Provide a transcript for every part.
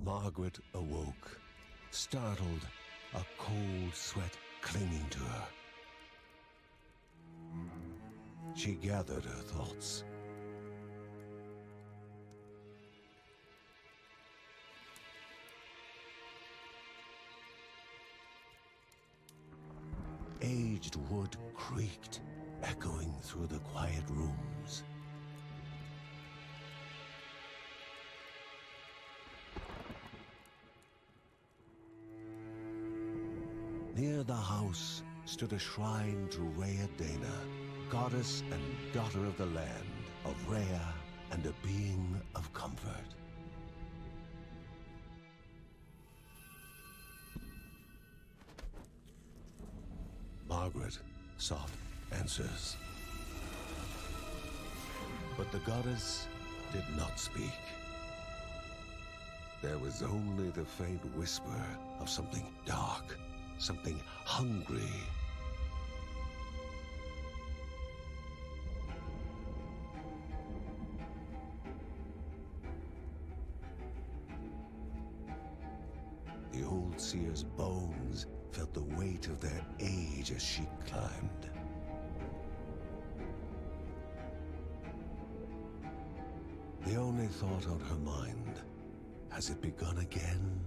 Margaret awoke, startled, a cold sweat clinging to her. She gathered her thoughts. Aged wood creaked, echoing through the quiet rooms. Near the house stood a shrine to Rhea Dana, goddess and daughter of the land, of Rhea and a being of comfort. Margaret sought answers. But the goddess did not speak. There was only the faint whisper of something dark, something hungry. The old seer's bones felt the weight of their age as she climbed. The only thought on her mind, has it begun again?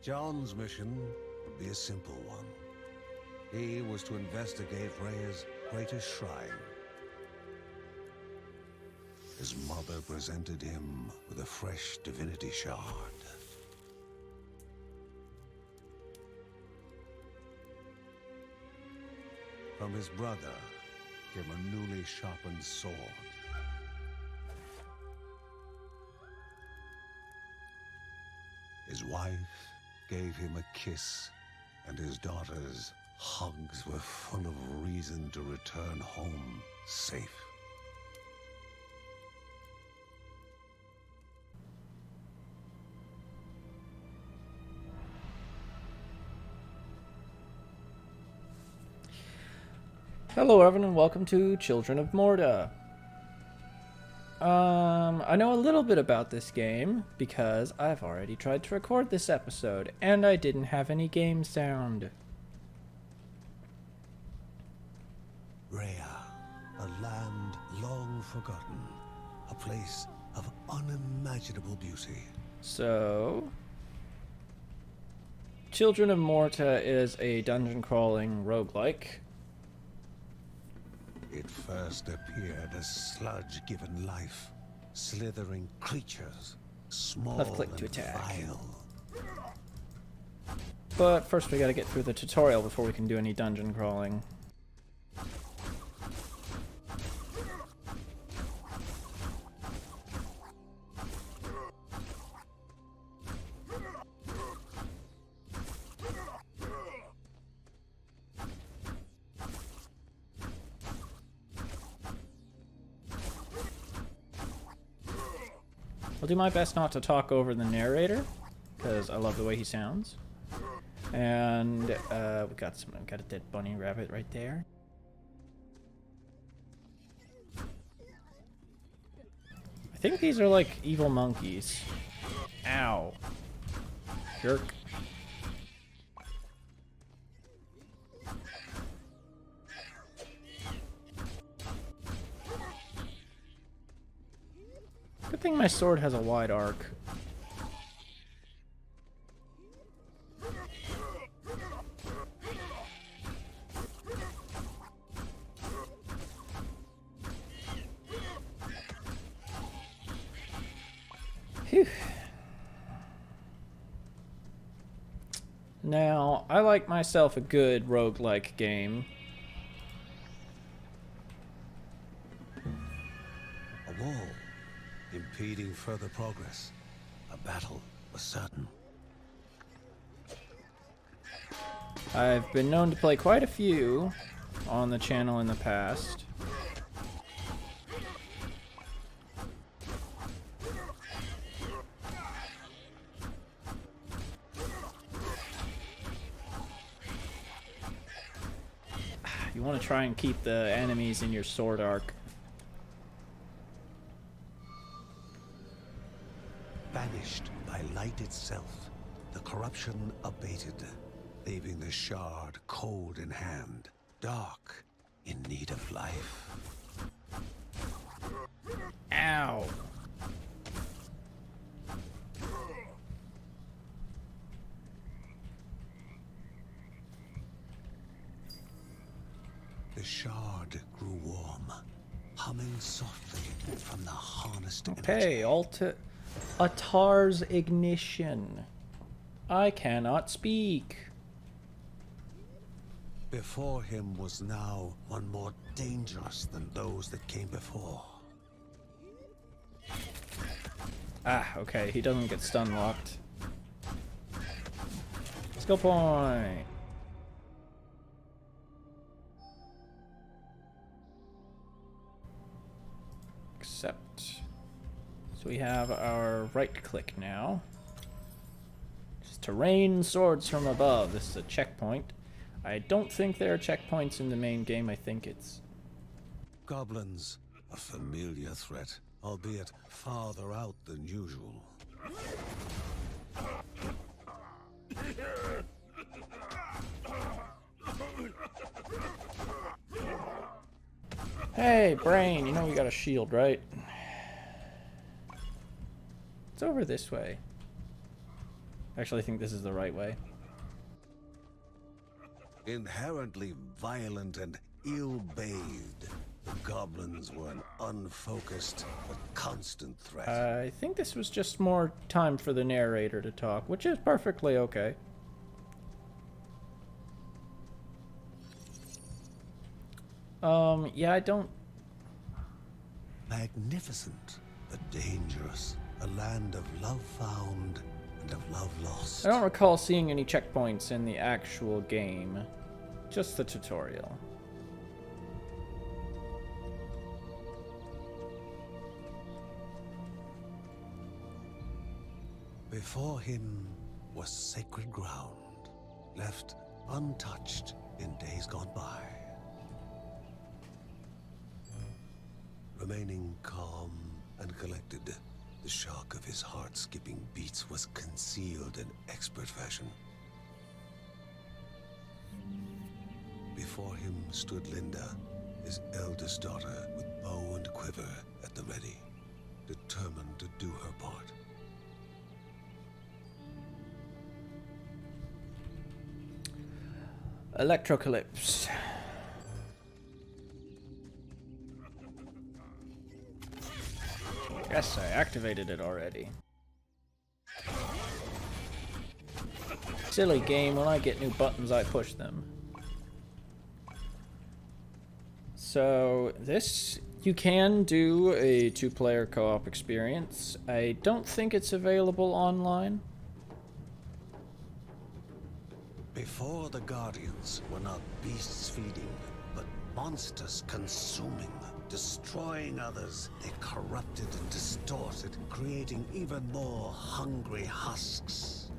John's mission would be a simple one. He was to investigate Rhea's greatest shrine. His mother presented him with a fresh divinity shard. From his brother came a newly sharpened sword. His wife gave him a kiss, and his daughter's hugs were full of reason to return home safe. Hello everyone and welcome to Children of Morta. I know a little bit about this game because I've already tried to record this episode and I didn't have any game sound. Rhea, a land long forgotten, a place of unimaginable beauty. So, Children of Morta is a dungeon crawling roguelike. It first appeared as sludge given life, slithering creatures, small Left click and to attack. vile. But first we gotta get through the tutorial before we can do any dungeon crawling. I'll do my best not to talk over the narrator, because I love the way he sounds. And we got a dead bunny rabbit right there. I think these are like evil monkeys. Ow. Jerk. Good thing my sword has a wide arc. Phew. Now, I like myself a good roguelike game. A wall, impeding further progress. A battle was certain. I've been known to play quite a few on the channel in the past. You want to try and keep the enemies in your sword arc. Banished by light itself, the corruption abated, leaving the shard cold in hand, dark, in need of life. Ow! The shard grew warm, humming softly from the harnessed Okay, energy. Atar's ignition. I cannot speak. Before him was now one more dangerous than those that came before. Ah, okay, he doesn't get stun locked. Skill point. Accept. So we have our right click now. Just to rain swords from above. This is a checkpoint. I don't think there are checkpoints in the main game. I think it's... Goblins, a familiar threat, albeit farther out than usual. Hey, Brain, you know we got a shield, right? It's over this way. Actually, I think this is the right way. Inherently violent and ill-bathed, the goblins were an unfocused but constant threat. I think this was just more time for the narrator to talk, which is perfectly okay. Yeah, I don't... Magnificent, but dangerous. A land of love found and of love lost. I don't recall seeing any checkpoints in the actual game. Just the tutorial. Before him was sacred ground, left untouched in days gone by. Remaining calm and collected, the shock of his heart-skipping beats was concealed in expert fashion. Before him stood Linda, his eldest daughter, with bow and quiver at the ready, determined to do her part. Electrocalypse. Yes, I activated it already. Silly game, when I get new buttons, I push them. So, this, you can do a two-player co-op experience. I don't think it's available online. Before the Guardians were not beasts feeding, but monsters consuming, destroying others. They corrupted and distorted, creating even more hungry husks.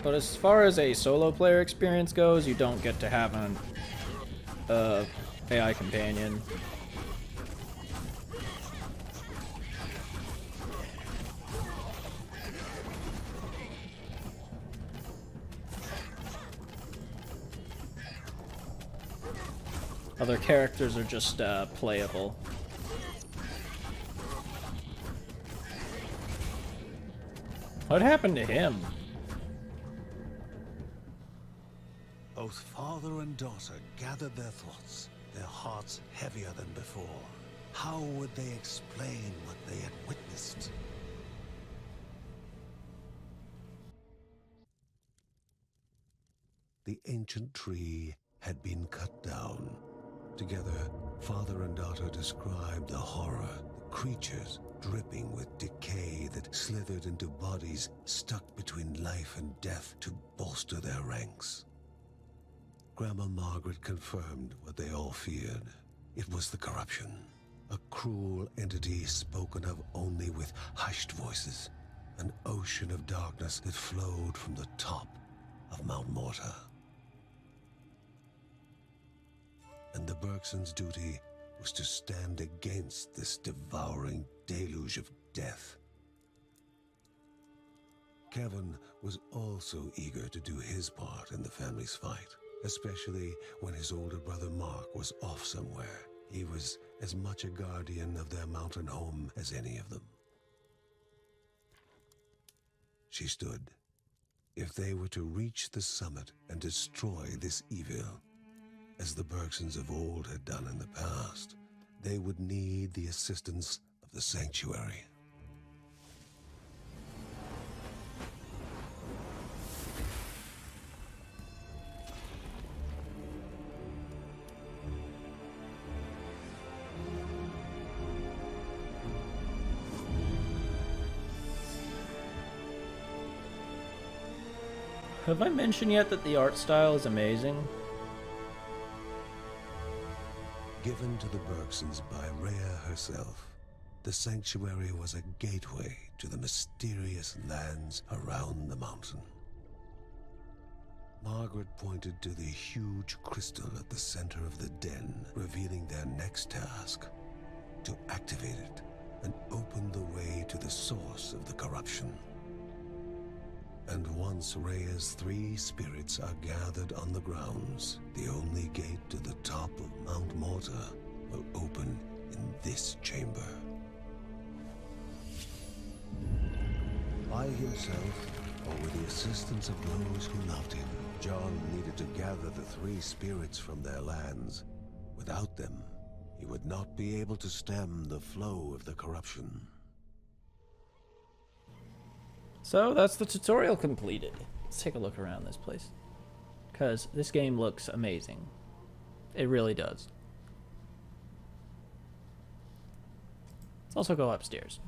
But as far as a solo player experience goes, you don't get to have an AI companion. Other characters are just playable. What happened to him? Both father and daughter gathered their thoughts, their hearts heavier than before. How would they explain what they had witnessed? The ancient tree had been cut down. Together, father and daughter described the horror, the creatures dripping with decay that slithered into bodies stuck between life and death to bolster their ranks. Grandma Margaret confirmed what they all feared. It was the corruption, a cruel entity spoken of only with hushed voices, an ocean of darkness that flowed from the top of Mount Morta. And the Bergsons' duty was to stand against this devouring deluge of death. Kevin was also eager to do his part in the family's fight, especially when his older brother Mark was off somewhere. He was as much a guardian of their mountain home as any of them. She stood. If they were to reach the summit and destroy this evil, as the Bergsons of old had done in the past, they would need the assistance of the sanctuary. Have I mentioned yet that the art style is amazing? Given to the Bergsons by Rhea herself, the sanctuary was a gateway to the mysterious lands around the mountain. Margaret pointed to the huge crystal at the center of the den, revealing their next task: to activate it and open the way to the source of the corruption. And once Rhea's 3 spirits are gathered on the grounds, the only gate to the top of Mount Morta will open in this chamber. By himself, or with the assistance of those who loved him, John needed to gather the 3 spirits from their lands. Without them, he would not be able to stem the flow of the corruption. So that's the tutorial completed. Let's take a look around this place, because this game looks amazing. It really does. Let's also go upstairs.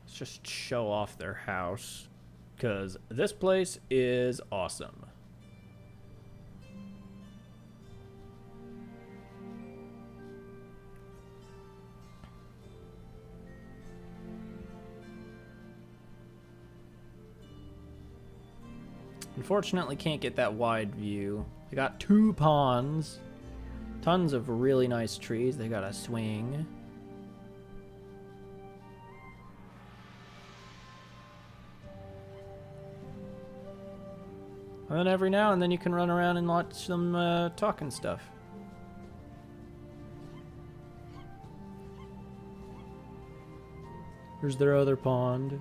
Let's just show off their house, because this place is awesome. Unfortunately, can't get that wide view. They got 2 ponds, tons of really nice trees. They got a swing. And then every now and then you can run around and watch them talk and stuff. Here's their other pond.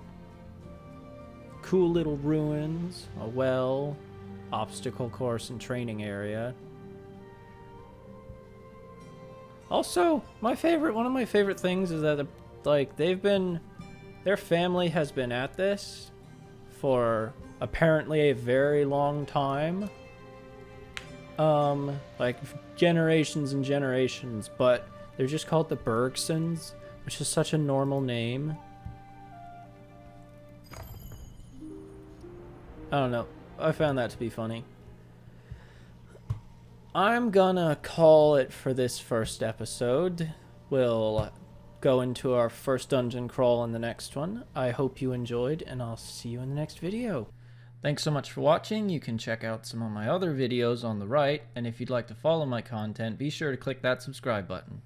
Cool little ruins, a well, obstacle course and training area. Also, one of my favorite things is that their family has been at this for apparently a very long time. Like generations and generations, but they're just called the Bergsons, which is such a normal name. I don't know. I found that to be funny. I'm gonna call it for this first episode. We'll go into our first dungeon crawl in the next one. I hope you enjoyed, and I'll see you in the next video. Thanks so much for watching. You can check out some of my other videos on the right, and if you'd like to follow my content, be sure to click that subscribe button.